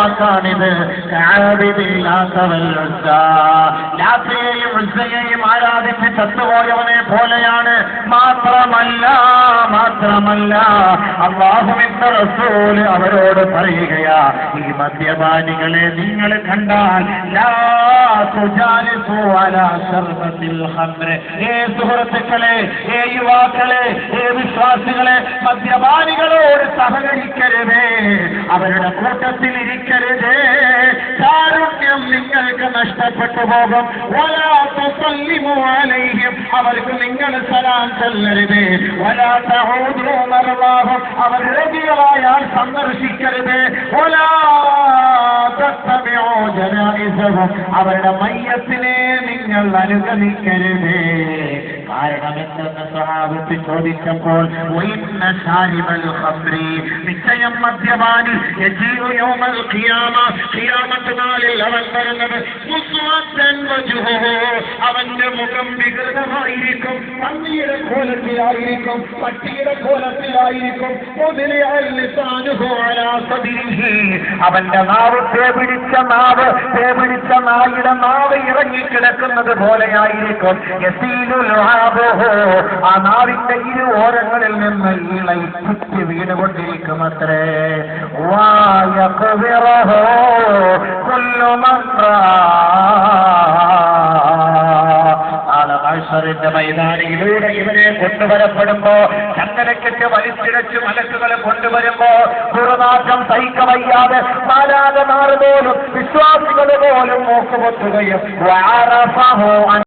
ാണിത് ലാത്തയെയും ഉസ്സയെയും ആരാധിച്ച് ചത്തുപോയവനെ പോലെയാണ്. മാത്രമല്ല അല്ലാഹുവിന്റെ റസൂല് അവരോട് പറയുകയാ, ഈ മദ്യപാനികളെ നിങ്ങൾ കണ്ടാൽ ലാ തുജാലിസു അലാ ശർബത്തിൽ ഖംറ്. സുഹൃത്തുക്കളെ, യുവാക്കളെ, വിശ്വാസികളെ, മദ്യപാനികളോട് സഹകരിക്കരുതേ, അവരുടെ കൂട്ടത്തിൽ ഇരിക്കരുതേ. കാരുണ്യം നിങ്ങൾക്ക് നഷ്ടപ്പെട്ടു പോകും. വലാ തുസല്ലിമു അലൈഹിം, അവർക്ക് നിങ്ങൾ സലാം ചൊല്ലരുതേ. വലാ തഊദു മർവാഹും, അവർ രോഗികളായാൽ സന്ദർശിക്കരുതേ. വലാ തത്തബിഉ ജനായിസഹും, അവരുടെ മയ്യത്തിനെ നിങ്ങൾ അനുഗമിക്കരുതേ. കാരണം എന്തെന്ന് സ്വഹാബത്ത് ചോദിച്ചപ്പോൾ, നിശ്ചയം മദ്യപാനി യജീഉ യൗമൽ ഖിയാമ, ഖിയാമത്ത് നാളിൽ അവൻ വരുന്നത് മുസ്വദ്ദൻ വജ്ഹുഹു, അവന്റെ മുഖം വികൃതമായിരിക്കും, പന്നിയുടെ കോലത്തിലായിരിക്കും, പട്ടിയുടെ കോലത്തിലായിരിക്കും. മുദ്ലിഅൽ ലിസാനുഹു അലാ സദ്രിഹി, അവന്റെ നാവ് തേപിടിച്ച നായുടെ നാവ് ഇറങ്ങിക്കിടക്കുന്നത് പോലെയായിരിക്കും. യസീലുൽ ആബുഹു, ആ നാവിന്റെ ഇരു ഓരങ്ങളിൽ നിന്ന് ഇളയി ചുറ്റി വീണുകൊണ്ടിരിക്കും അത്രേ. വായഖ്ബിറഹു കുല്ലു മൻ ന്റെ മൈതാനിയിലൂടെ ഇവനെ കൊണ്ടുവരപ്പെടുമ്പോ, ചങ്ങലക്കെട്ട് വലിച്ചിഴച്ച് മലക്കുകൾ കൊണ്ടുവരുമ്പോ ദുർനാശം സഹിക്കവയ്യാതെ മാലാഖമാർ പോലും വിശ്വാസികൾ പോലും നോക്കുപൊത്തുകയും